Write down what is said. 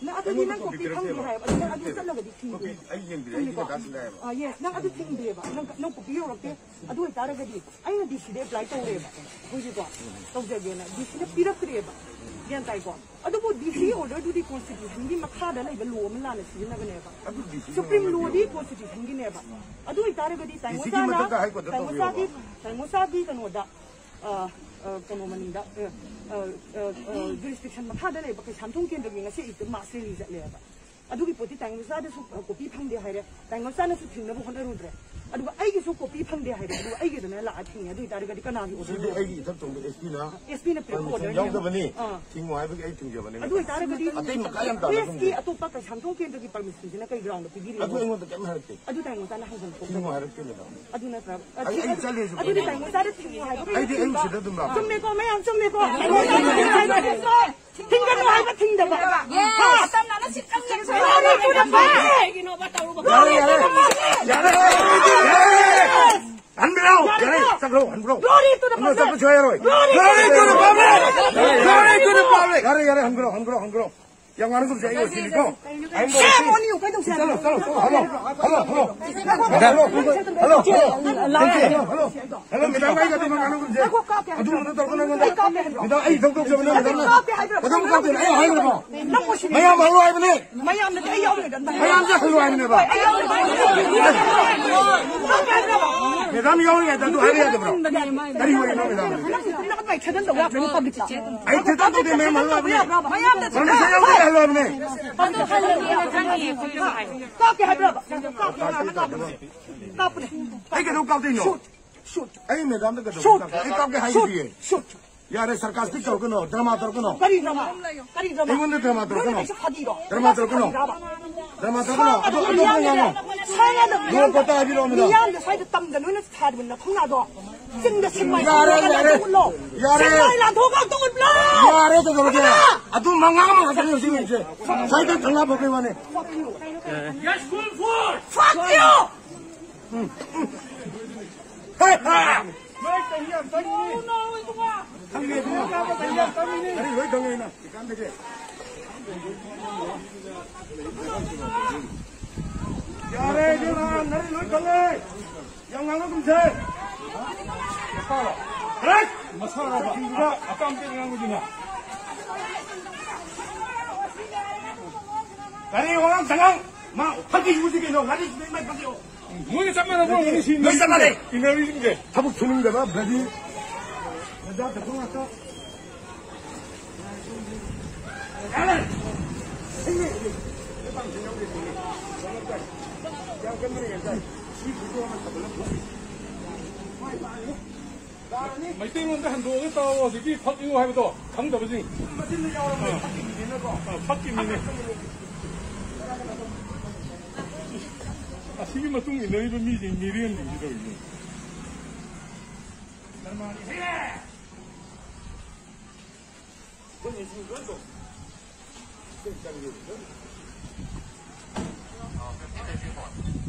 나 아들이 난 커피 판게 해. 나 아들 잘라가지고 튕겨. 예, 나 아들 튕겨봐. 나 커피 요렇게 아들 따라가지. 아이는 디시데 플라이 떠오래봐. 보지도. 떠오래게나 디시데 피라프리봐. 그냥 따이고. 아들 뭐 디시 오더도 constitution 기 막하다 나 이거 로만 나는 시나가네봐. supreme law 디 constitution 기 내봐. 아들 따라가지 잘못하기 그노다. 그노만이다. jurisdiction 막하다 내 밖에 삼통견적인 것이 있던 마스리 잘래봐. 아두기 포티 당무사데서 코피 팡데 하이래. 당무사나서 튕나고 혼나루드래. 아두가 아이게서 코피 팡데 하이래. 아두가 아이게도네 라아팅이야. 아두기 다르가디 까나기 오더. 근데 아이기 이탑종도 SP는 프레코더. 영서버니 팅모 하이브게 아이 튕겨버니. 아두기 다르가디. 아떼 막가양 따라. SK 아토파카 삼통견적이 퍼미션이나 그 그라운드 비기리. 아두 이것도 깨면 할게. 아두 당무사나 항상 팅모 하이브게입니다. 아두나 프라. 아이 잘려서. 아두디 당무사를 튕기 하이브. 아이디 에임스도 막. 좀 내고 매양 좀 내고. tinggal apa tinggal pak? Ya, atam nana sikang yang saya. Gino batau batau. 안 빌어. sakro, 안 빌어. Glory to the public. sakro 줘요. Glory to the public. Glory to the public. 야래 안 빌어. 양하는 거 제가 있으니까. Shame on you, kay dong shame. Hello, madam ay gato magano ko je. Adu mo to ko na ngada. Madam ay dog sa na madam. Madam ka tin ay hay mo. Mayam halu ay bne. Mayam na ay yaw na. Mayam ja halu ay bne ba. Madam yaw ni ta tu hay ya de bro. Dari ho ina madam. Nak bay chadan da wa public ta. Ay chadan to de mayam halu ay bne. Mayam na. Ano sa yaw ni halu ay bne. Ano halali ang kani ko yung hay. Copy hay bro. Copy. Ay ka do ka tin no. Shoot. Ay madam da ka do. Ay ka hay di. Shoot. यारे sarcastic कर कनो ड्रामा कर कनो करी drama even drama कर कनो drama drama कर कनो अदो ngamo साइना द नो पता है बिरो मिला यार द साइड तम द नुन थाद बन थंगना दो सिंग द सिमाइ यारे सिमाइ ला थोका तो ब्ला यारे तो करो के अदो मंगाम हासने उसी में से साइड थंगा बके वाने yes fuck you 뭐게 잠만 하고 오늘 신. 몇 살만에? 이날이 이게. 타복 주는 거봐, 브라질. 여자 대통 왔어. 야래. 생리. 대방 진영대 생리. 야, 끝내는 괜찮아. 이 구조하면 다 불러. mấy tiếng luôn cái hành đồ cái tao thì cái phát yêu hay to thắng được gì phát kim này à khi mà tung nhìn nơi bên mi thì mi riêng gì rồi 아,